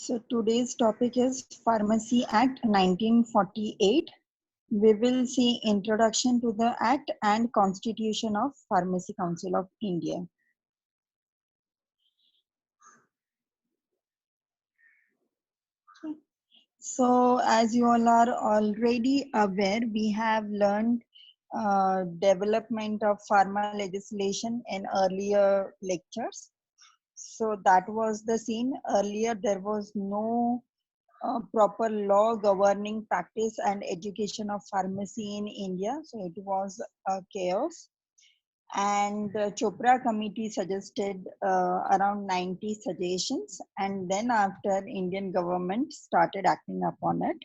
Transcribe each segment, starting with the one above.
So today's topic is Pharmacy Act 1948. We will see introduction to the Act and Constitution of Pharmacy Council of India. So as you all are already aware, we have learned development of pharma legislation in earlier lectures. So that was the scene. Earlier there was no proper law governing practice and education of pharmacy in India. So it was a chaos. And the Chopra committee suggested around 90 suggestions. And then after Indian government started acting upon it.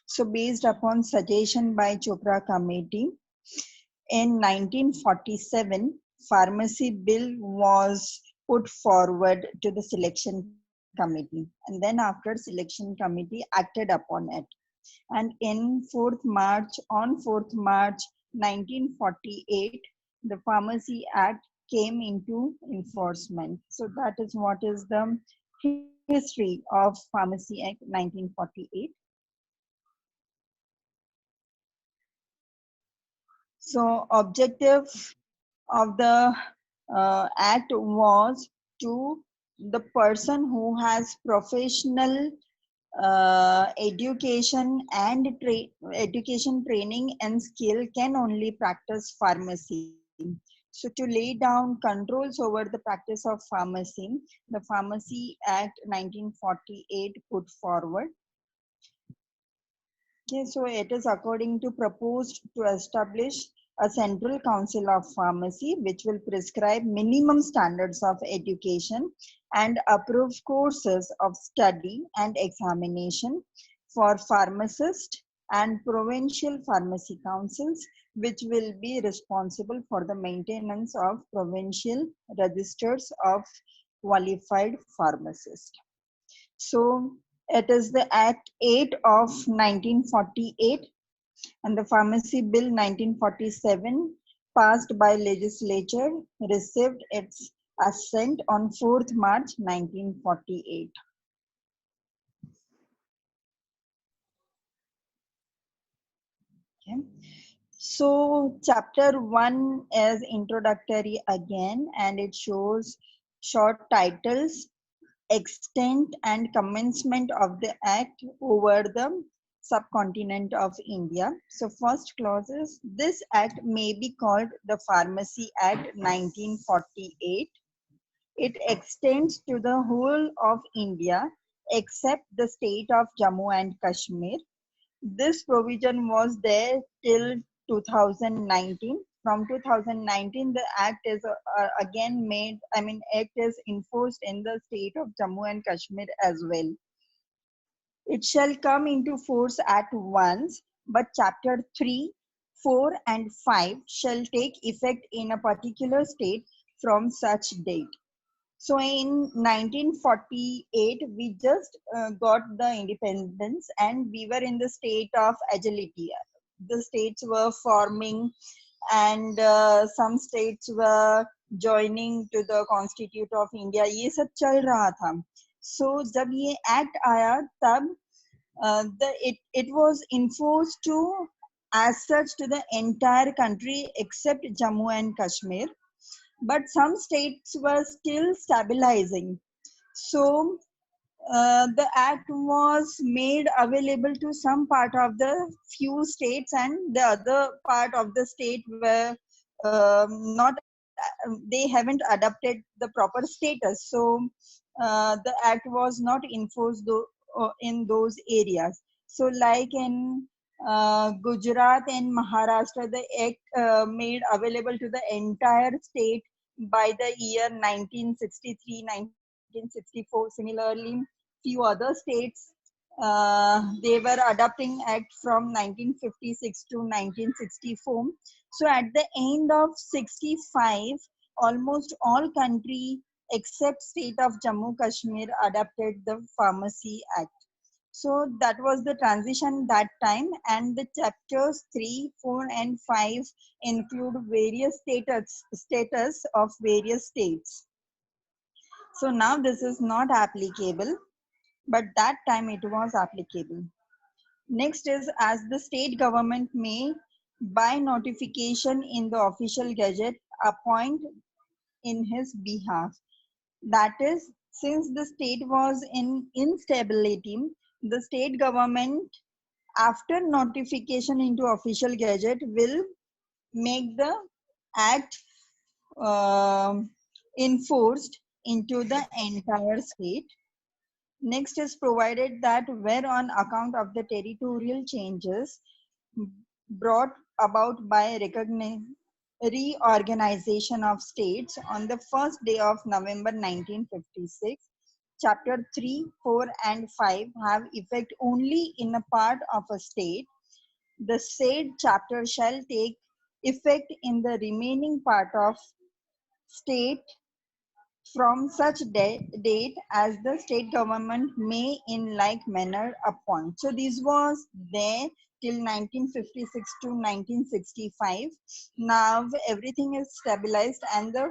So based upon suggestion by Chopra committee, in 1947, pharmacy bill was put forward to the selection committee, and then after selection committee acted upon it. And in 4th March, on 4th March 1948, the Pharmacy Act came into enforcement. So that is what is the history of Pharmacy Act 1948. So objective of the act was to the person who has professional education and education training and skill can only practice pharmacy. So to lay down controls over the practice of pharmacy, the Pharmacy Act 1948 put forward. Okay, so it is according to proposed to establish a central council of pharmacy which will prescribe minimum standards of education and approve courses of study and examination for pharmacists and provincial pharmacy councils, which will be responsible for the maintenance of provincial registers of qualified pharmacists. So it is the Act 8 of 1948 and the Pharmacy Bill 1947 passed by legislature received its assent on 4th March 1948. Okay. So chapter 1 is introductory again, and it shows short titles, extent and commencement of the act over the subcontinent of India. So first clause is, this act may be called the Pharmacy Act 1948. It extends to the whole of India except the state of Jammu and Kashmir. This provision was there till 2019. From 2019, the act is again made, act is enforced in the state of Jammu and Kashmir as well. It shall come into force at once, but chapter 3, 4 and 5 shall take effect in a particular state from such date. So in 1948, we just got the independence and we were in the state of agility. The states were forming and some states were joining to the Constitute of India. ये सब चल रहा था. So जब ये act आया तब it was enforced to as such to the entire country except Jammu and Kashmir, but some states were still stabilizing. So the act was made available to some part of the few states, and the other part of the state were not, they haven't adopted the proper status. So the act was not enforced in those areas. So like in Gujarat and Maharashtra, the act made available to the entire state by the year 1963, 1964. Similarly, few other states, they were adopting act from 1956 to 1964. So at the end of 65, almost all country except state of Jammu Kashmir adopted the Pharmacy Act. So that was the transition that time, and the chapters 3, 4 and 5 include various status of various states. So now this is not applicable. but that time it was applicable. Next is, as the state government may by notification in the official gazette appoint in his behalf. That is, since the state was in instability, the state government after notification into official gazette will make the act enforced into the entire state. Next is provided that where on account of the territorial changes brought about by reorganization of states on the first day of November 1956, Chapter 3, 4 and 5 have effect only in a part of a state. The said chapter shall take effect in the remaining part of state from such date as the state government may in like manner appoint. So this was there till 1956 to 1965. Now everything is stabilized and the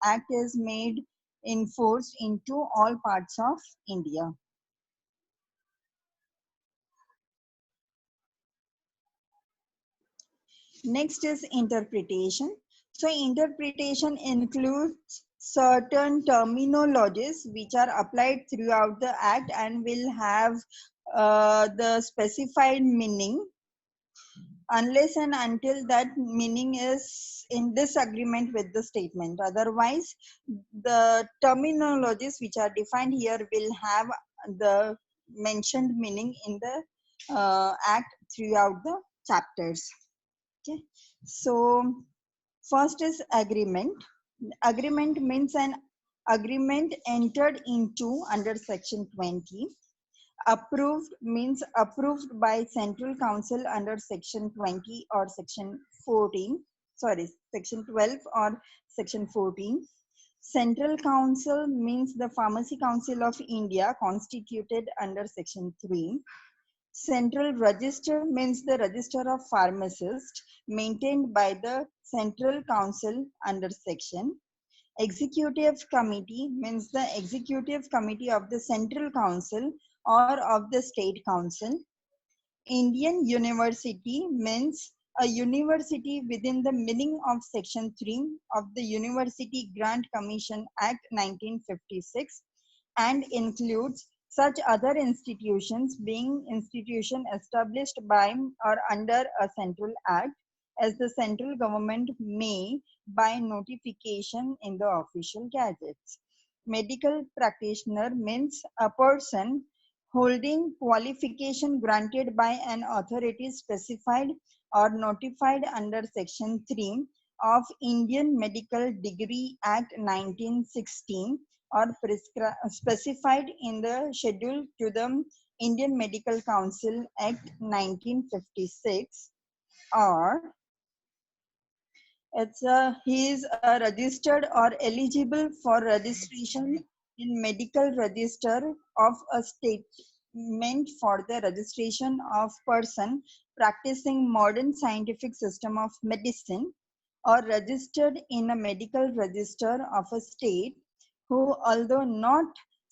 act is made enforced into all parts of India. Next is interpretation. So interpretation includes certain terminologies which are applied throughout the act and will have the specified meaning unless and until that meaning is in disagreement with the statement. Otherwise, the terminologies which are defined here will have the mentioned meaning in the act throughout the chapters. Okay, so first is agreement. Agreement means an agreement entered into under section 20. Approved means approved by Central Council under section 20 or section 14. Sorry, section 12 or section 14. Central Council means the Pharmacy Council of India constituted under section 3. Central Register means the register of pharmacists maintained by the Central Council under section. Executive Committee means the Executive Committee of the Central Council or of the State Council. Indian University means a university within the meaning of Section 3 of the University Grant Commission Act 1956 and includes such other institutions being institution established by or under a central act as the central government may by notification in the official gazettes. Medical practitioner means a person holding qualification granted by an authority specified or notified under section 3 of Indian Medical Degree Act 1916 or specified in the schedule to the Indian Medical Council Act 1956, or he is registered or eligible for registration in medical register of a state meant for the registration of person practicing modern scientific system of medicine, or registered in a medical register of a state who, although not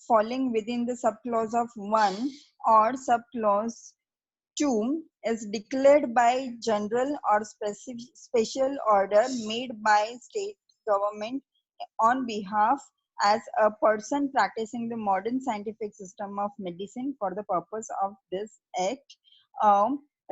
falling within the subclause of 1 or subclause 2, is declared by general or special order made by state government on behalf as a person practicing the modern scientific system of medicine for the purpose of this act,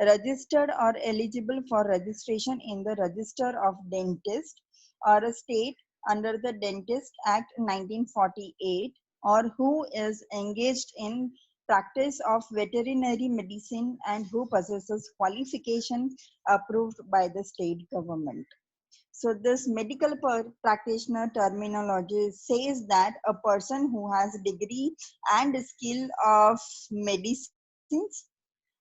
registered or eligible for registration in the register of dentist or a state under the Dentist Act 1948, or who is engaged in practice of veterinary medicine and who possesses qualification approved by the state government. So this medical practitioner terminology says that a person who has degree and skill of medicines,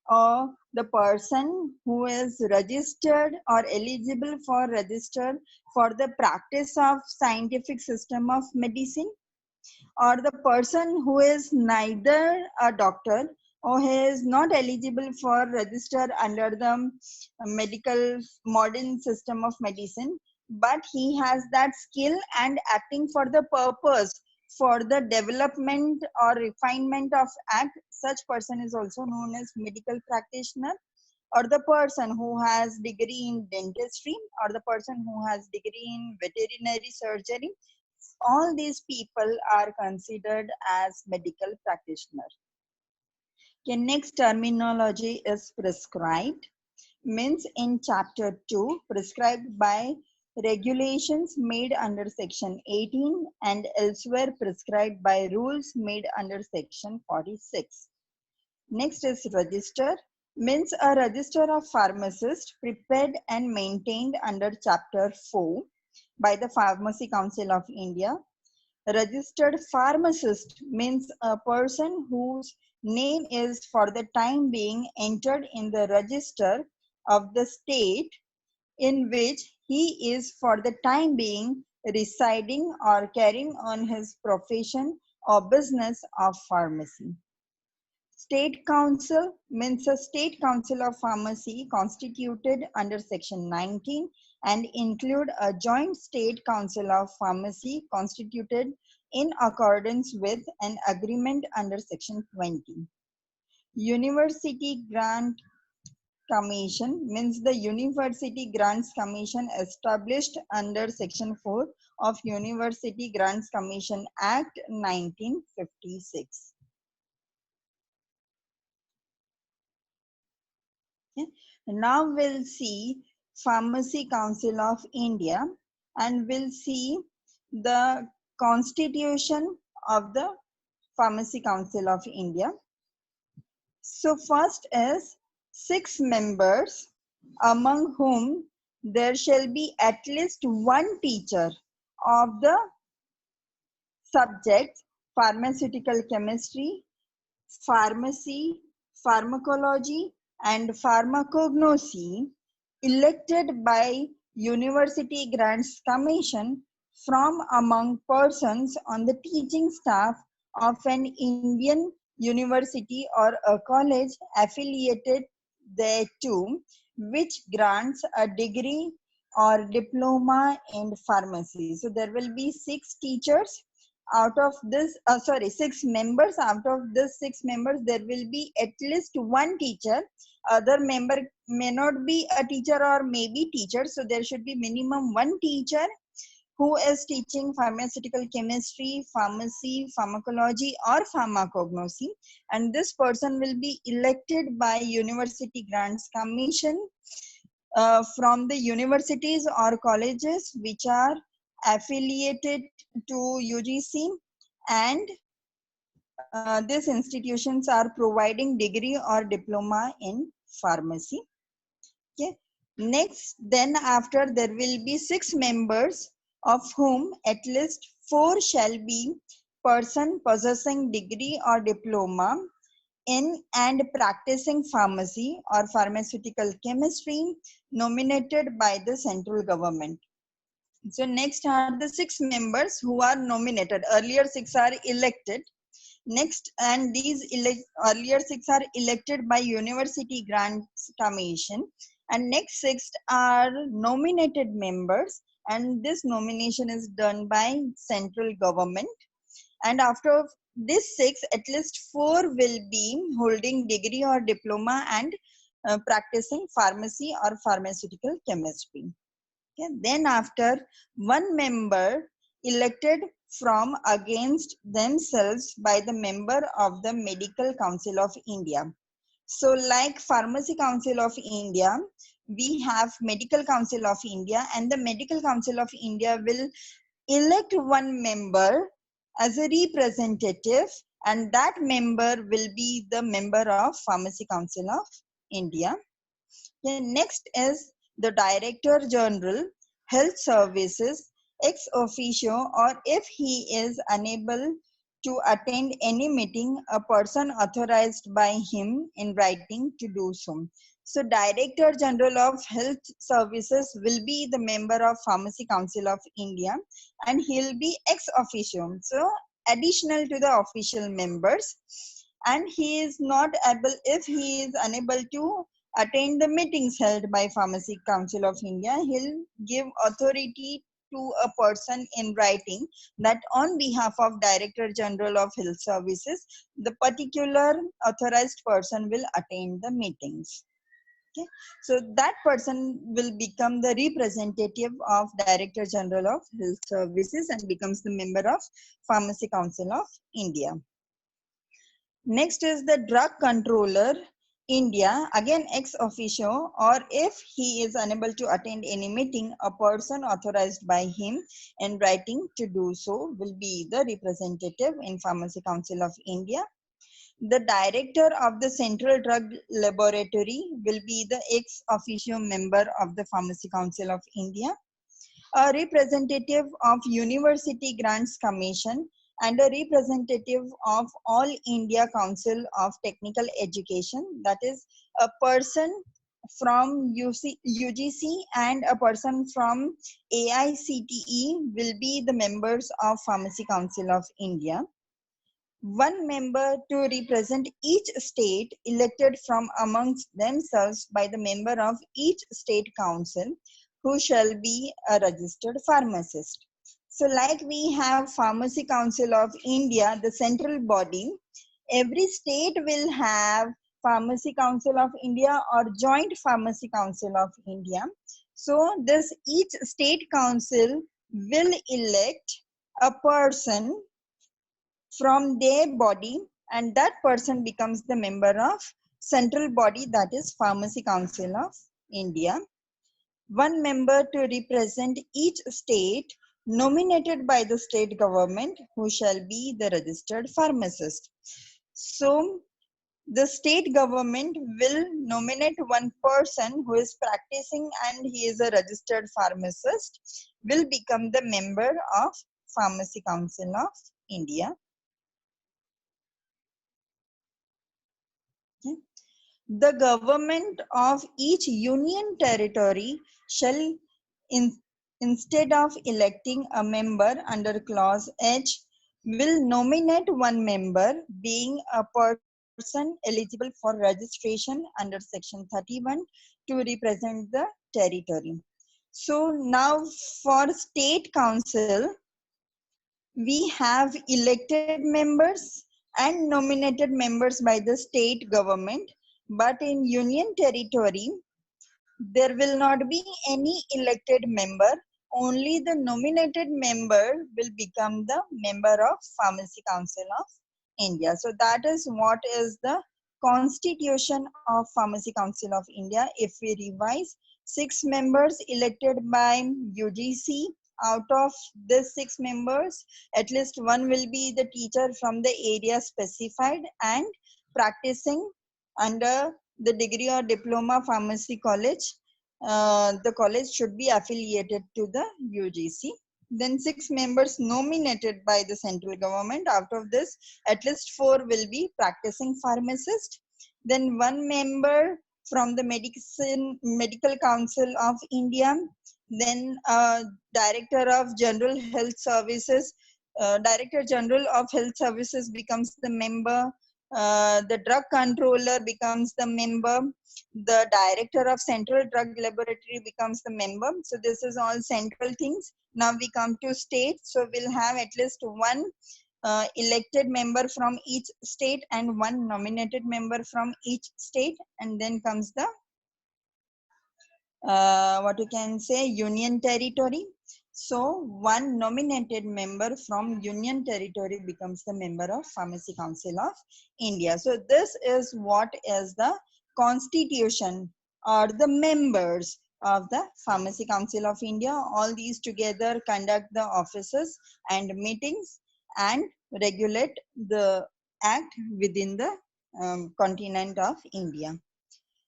or the person who is registered or eligible for register for the practice of scientific system of medicine, or the person who is neither a doctor or he is not eligible for register under the medical modern system of medicine, but he has that skill and acting for the purpose for the development or refinement of act. Such person is also known as medical practitioner, or the person who has degree in dentistry, or the person who has degree in veterinary surgery. All these people are considered as medical practitioner. Okay, next terminology is prescribed. Means in chapter 2, prescribed by regulations made under section 18 and elsewhere prescribed by rules made under section 46. Next is register. Means a register of pharmacists prepared and maintained under chapter 4 by the Pharmacy Council of India. A registered pharmacist means a person whose name is for the time being entered in the register of the state in which he is for the time being residing or carrying on his profession or business of pharmacy. State Council means a State Council of Pharmacy constituted under Section 19 and include a Joint State Council of Pharmacy constituted in accordance with an agreement under Section 20. University Grant Commission means the University Grants Commission established under Section 4 of University Grants Commission Act 1956. Okay. Now we'll see Pharmacy Council of India and we'll see the constitution of the Pharmacy Council of India. So first is 6 members, among whom there shall be at least one teacher of the subjects pharmaceutical chemistry, pharmacy, pharmacology, and pharmacognosy, elected by University Grants Commission from among persons on the teaching staff of an Indian university or a college affiliated thereto, which grants a degree or diploma in pharmacy. So there will be 6 teachers out of this, 6 members. Out of this 6 members, there will be at least one teacher. Other member may not be a teacher or maybe teacher. So there should be minimum one teacher who is teaching pharmaceutical chemistry, pharmacy, pharmacology, or pharmacognosy. And this person will be elected by University Grants Commission from the universities or colleges which are affiliated to UGC, and these institutions are providing degree or diploma in pharmacy. Okay. Next, then after there will be 6 members, of whom at least 4 shall be person possessing degree or diploma in and practicing pharmacy or pharmaceutical chemistry nominated by the central government. So next are the 6 members who are nominated. Earlier 6 are elected. Next, and these earlier 6 are elected by University Grants Commission, and next 6 are nominated members, and this nomination is done by central government. And after this 6, at least 4 will be holding degree or diploma and practicing pharmacy or pharmaceutical chemistry. Okay. Then after, 1 member elected from against themselves by the member of the Medical Council of India. So like Pharmacy Council of India, we have Medical Council of India, and the Medical Council of India will elect 1 member as a representative, and that member will be the member of Pharmacy Council of India. Then next is the Director General, Health Services, ex officio, or if he is unable to attend any meeting, a person authorized by him in writing to do so. So Director General of Health Services will be the member of Pharmacy Council of India, and he'll be ex officio, so additional to the official members. And he is not able, if he is unable to attend the meetings held by Pharmacy Council of India, he'll give authority to a person in writing that on behalf of Director General of Health Services, the particular authorized person will attend the meetings. Okay, so that person will become the representative of Director General of Health Services and becomes the member of Pharmacy Council of India. Next is the drug controller India, again ex officio, or if he is unable to attend any meeting, a person authorized by him in writing to do so will be the representative in Pharmacy Council of India. The director of the Central Drug Laboratory will be the ex officio member of the Pharmacy Council of India. A representative of University Grants Commission and a representative of All India Council of Technical Education, that is a person from UGC and a person from AICTE will be the members of Pharmacy Council of India. One member to represent each state elected from amongst themselves by the member of each state council, who shall be a registered pharmacist. So like we have Pharmacy Council of India, the central body, every state will have Pharmacy Council of India or Joint Pharmacy Council of India. So this each state council will elect a person from their body, and that person becomes the member of central body, that is Pharmacy Council of India. One member to represent each state nominated by the state government, who shall be the registered pharmacist. So the state government will nominate one person who is practicing and he is a registered pharmacist, will become the member of Pharmacy Council of India. The government of each union territory shall, instead of electing a member under clause H, will nominate one member, being a person eligible for registration under section 31 to represent the territory. So now for state council, we have elected members and nominated members by the state government, but in union territory there will not be any elected member, only the nominated member will become the member of Pharmacy Council of India. So that is what is the constitution of Pharmacy Council of India. If we revise, 6 members elected by UGC. Out of these 6 members, at least one will be the teacher from the area specified and practicing under the degree or diploma pharmacy college. The college should be affiliated to the UGC. Then 6 members nominated by the central government. Out of this, at least 4 will be practicing pharmacist. Then 1 member from the Medical Council of India. Then Director of General Health Services. Director General of Health Services becomes the member. The drug controller becomes the member. The director of Central Drug Laboratory becomes the member. So this is all central things. Now we come to state. So we'll have at least one elected member from each state and one nominated member from each state, and then comes the what you can say union territory. So one nominated member from union territory becomes the member of Pharmacy Council of India. So this is what is the constitution or the members of the Pharmacy Council of India. All these together conduct the offices and meetings and regulate the act within the continent of India.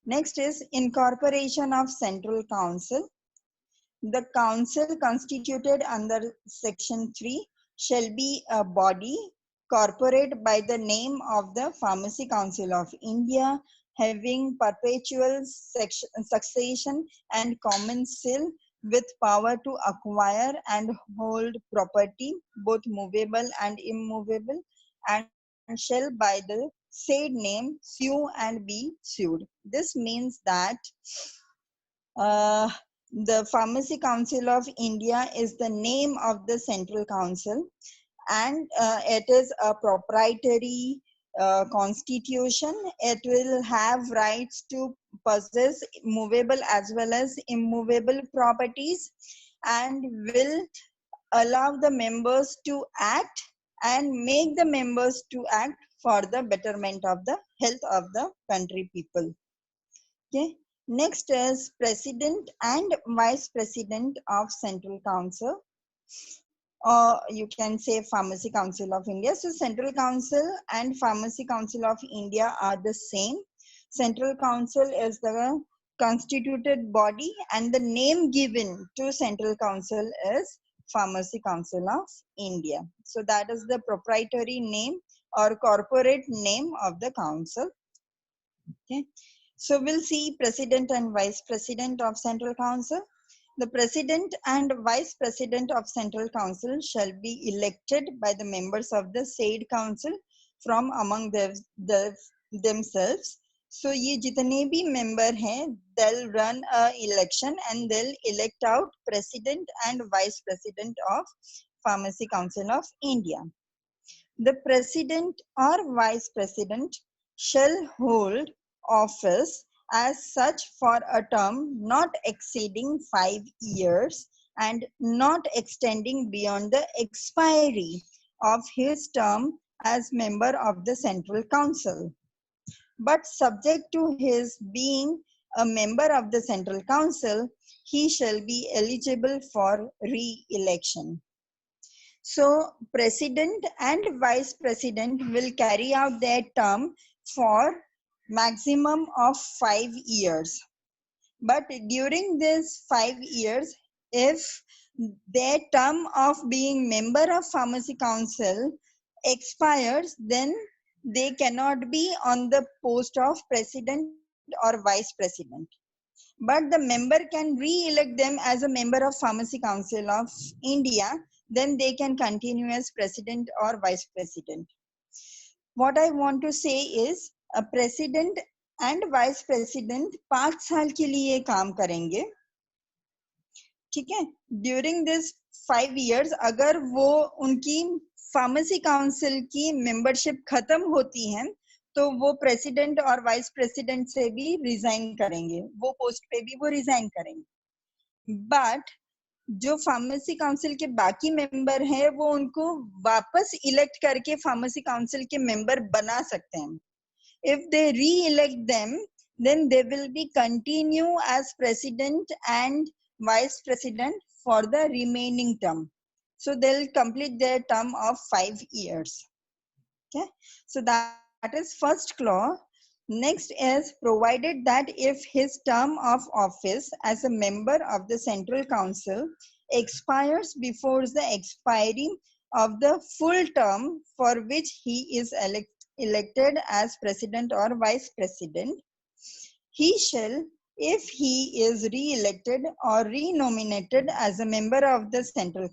Next is incorporation of Central Council. The council constituted under section 3 shall be a body corporate by the name of the Pharmacy Council of India, having perpetual succession and commensal, with power to acquire and hold property, both movable and immovable, and shall by the said name sue and be sued. This means that uh, The Pharmacy Council of India is the name of the Central Council, and it is a proprietary constitution. It will have rights to possess movable as well as immovable properties, and will allow the members to act and make the members to act for the betterment of the health of the country people. Okay. Next is President and Vice President of Central Council, or you can say Pharmacy Council of India. So Central Council and Pharmacy Council of India are the same. Central Council is the constituted body, and the name given to Central Council is Pharmacy Council of India. So that is the proprietary name or corporate name of the council. Okay. So we'll see President and Vice President of Central Council. The President and Vice President of Central Council shall be elected by the members of the said council from among themselves. So ये जितने भी member हैं, they'll run a election and they'll elect out President and Vice President of Pharmacy Council of India. The President or Vice President shall hold office as such for a term not exceeding 5 years and not extending beyond the expiry of his term as member of the Central Council, but subject to his being a member of the Central Council, he shall be eligible for re-election. So President and Vice President will carry out their term for maximum of 5 years. But during this 5 years, if their term of being member of Pharmacy Council expires, then they cannot be on the post of President or Vice President. But the member can re-elect them as a member of Pharmacy Council of India, then they can continue as President or Vice President. What I want to say is a President and Vice President 5 साल के लिए काम करेंगे, ठीक है. During this 5 years अगर वो उनकी Pharmacy Council की membership खत्म होती है, तो वो प्रेसिडेंट और वाइस प्रेसिडेंट से भी रिजाइन करेंगे, वो पोस्ट पे भी वो रिजाइन करेंगे. बट जो फार्मेसी काउंसिल के बाकी मेंबर हैं वो उनको वापस इलेक्ट करके फार्मेसी काउंसिल के मेंबर बना सकते हैं. इफ दे री elect them, then they will be continue as president and vice president for the remaining term. So they'll complete their term of 5 years. Okay, so that is first clause. Next is provided that if his term of office as a member of the Central Council expires before the expiry of the full term for which he is elected as president or vice president, he shall, if he is re-elected or re-nominated as a member of the Central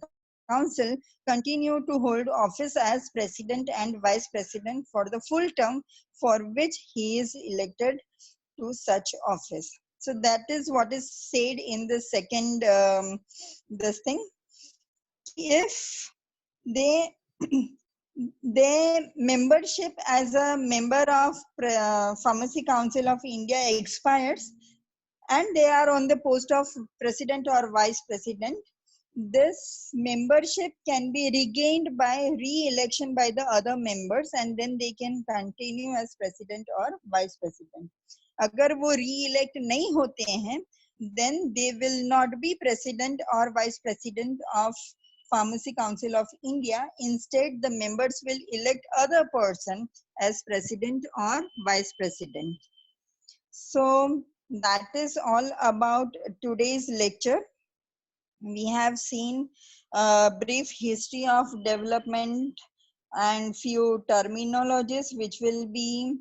Council, continue to hold office as president and vice president for the full term for which he is elected to such office. So that is what is said in the second this thing. If they their membership as a member of Pharmacy Council of India expires and they are on the post of president or vice president, this membership can be regained by re-election by the other members and then they can continue as president or vice president. अगर वो re-elect नहीं होते हैं, then they will not be president or vice president of Pharmacy Council of India. Instead, the members will elect other person as president or vice president. So that is all about today's lecture. We have seen a brief history of development and few terminologies which will be